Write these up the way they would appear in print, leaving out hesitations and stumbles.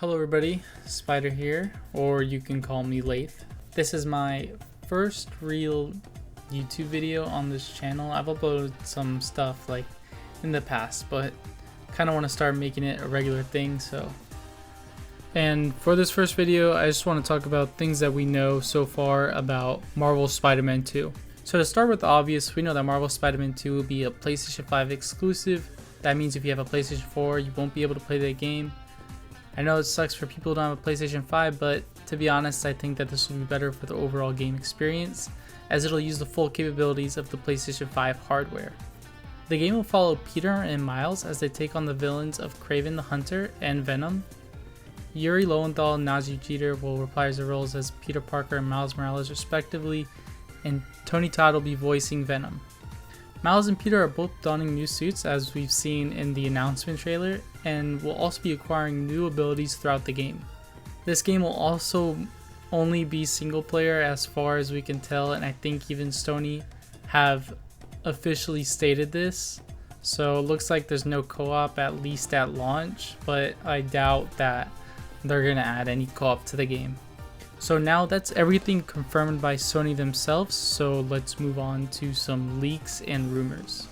Hello everybody, Spider here, or you can call me Lath. This is my first real YouTube video on this channel. I've uploaded some stuff like in the past, but kind of want to start making it a regular thing. And for this first video, I just want to talk about things that we know so far about Marvel's Spider-Man 2. So to start with the obvious, we know that Marvel's Spider-Man 2 will be a PlayStation 5 exclusive. That means if you have a PlayStation 4, you won't be able to play the game. I know it sucks for people who don't have a PlayStation 5, but to be honest, I think that this will be better for the overall game experience, as it'll use the full capabilities of the PlayStation 5 hardware. The game will follow Peter and Miles as they take on the villains of Kraven the Hunter and Venom. Yuri Lowenthal and Najee Jeter will reprise their roles as Peter Parker and Miles Morales respectively, and Tony Todd will be voicing Venom. Miles and Peter are both donning new suits as we've seen in the announcement trailer, and will also be acquiring new abilities throughout the game. This game will also only be single player as far as we can tell, and I think even Sony have officially stated this. So it looks like there's no co-op, at least at launch, but I doubt that they're gonna add any co-op to the game. So now that's everything confirmed by Sony themselves, so let's move on to some leaks and rumors.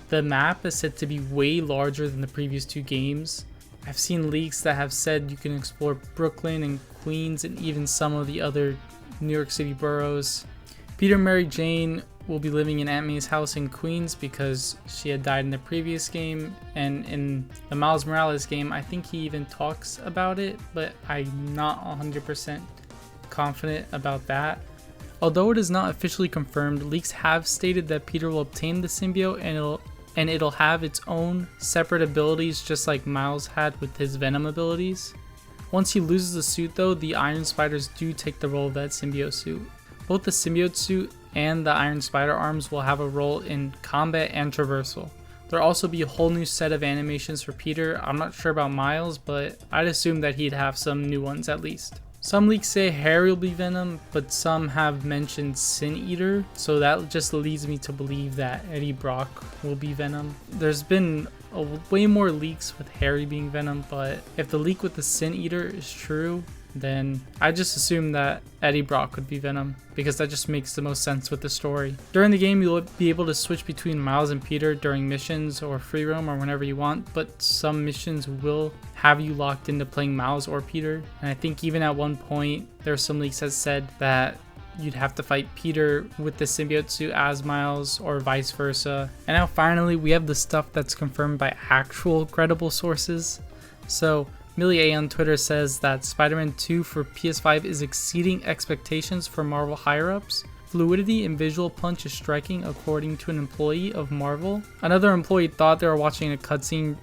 The map is said to be way larger than the previous two games. I've seen leaks that have said you can explore Brooklyn and Queens and even some of the other New York City boroughs. Peter and Mary Jane will be living in Aunt May's house in Queens because she had died in the previous game, and in the Miles Morales game I think he even talks about it, but I'm not 100% confident about that. Although it is not officially confirmed, leaks have stated that Peter will obtain the symbiote and it'll have its own separate abilities, just like Miles had with his Venom abilities. Once he loses the suit though, the Iron Spiders do take the role of that symbiote suit. Both the symbiote suit and the Iron Spider arms will have a role in combat and traversal. There'll also be a whole new set of animations for Peter. I'm not sure about Miles, but I'd assume that he'd have some new ones at least. Some leaks say Harry will be Venom, but some have mentioned Sin Eater, so that just leads me to believe that Eddie Brock will be Venom. There's been way more leaks with Harry being Venom, but if the leak with the Sin Eater is true, then I just assume that Eddie Brock would be Venom, because that just makes the most sense with the story. During the game, you'll be able to switch between Miles and Peter during missions or free roam or whenever you want, but some missions will have you locked into playing Miles or Peter. And I think even at one point, there are some leaks that said that you'd have to fight Peter with the symbiote suit as Miles or vice versa. And now finally, we have the stuff that's confirmed by actual credible sources. So Millie A on Twitter says that Spider-Man 2 for PS5 is exceeding expectations for Marvel higher-ups. Fluidity and visual punch is striking, according to an employee of Marvel. Another employee thought they were watching a cutscene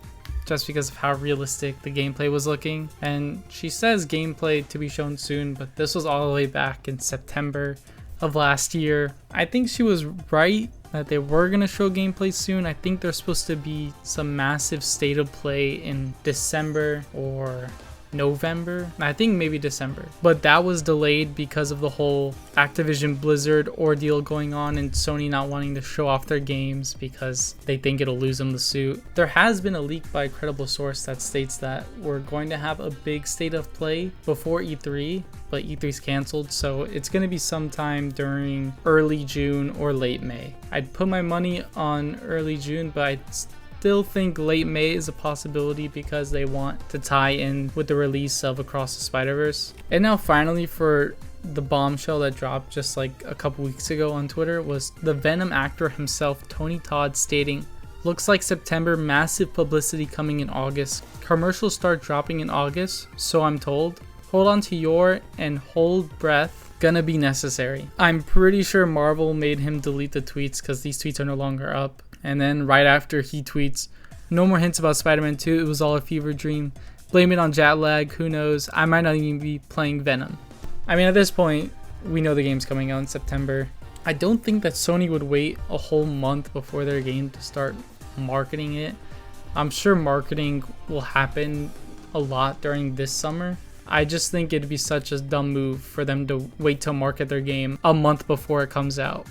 just because of how realistic the gameplay was looking. And she says gameplay to be shown soon, but this was all the way back in September of last year. I think she was right that they were going to show gameplay soon. I think there's supposed to be some massive state of play in December or November. I think maybe December. But that was delayed because of the whole Activision Blizzard ordeal going on and Sony not wanting to show off their games because they think it'll lose them the suit. There has been a leak by a credible source that states that we're going to have a big state of play before E3, but E3's canceled, so it's going to be sometime during early June or late May. I'd put my money on early June, but I still think late May is a possibility because they want to tie in with the release of Across the Spider-Verse. And now finally, for the bombshell that dropped just like a couple weeks ago on Twitter, was the Venom actor himself, Tony Todd, stating, "Looks like September, massive publicity coming in August. Commercials start dropping in August, so I'm told. Hold on to your and hold breath. Gonna be necessary." I'm pretty sure Marvel made him delete the tweets because these tweets are no longer up. And then right after he tweets, "No more hints about Spider-Man 2, it was all a fever dream. Blame it on jet lag, who knows, I might not even be playing Venom." I mean, at this point, we know the game's coming out in September. I don't think that Sony would wait a whole month before their game to start marketing it. I'm sure marketing will happen a lot during this summer. I just think it'd be such a dumb move for them to wait to market their game a month before it comes out.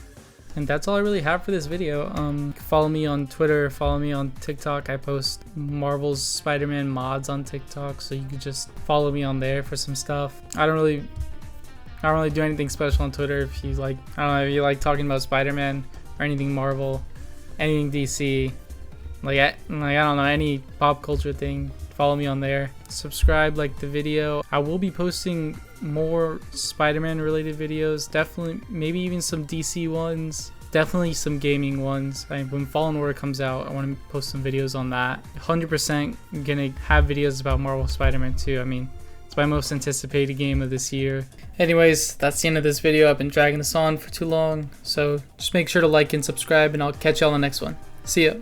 And that's all I really have for this video. Follow me on Twitter, follow me on TikTok. I post Marvel's Spider-Man mods on TikTok, so you could just follow me on there for some stuff. I don't really do anything special on Twitter. If you like, I don't know, if you like talking about Spider-Man or anything Marvel, anything DC, I don't know, any pop culture thing, follow me on there. Subscribe, like the video. I will be posting more Spider-Man related videos, definitely, maybe even some DC ones, definitely some gaming ones. When Fallen Order comes out, I want to post some videos on that. 100% gonna have videos about Marvel Spider-Man too. I mean, it's my most anticipated game of this year. Anyways, that's the end of this video. I've been dragging this on for too long, so just make sure to like and subscribe, and I'll catch y'all on the next one. See ya.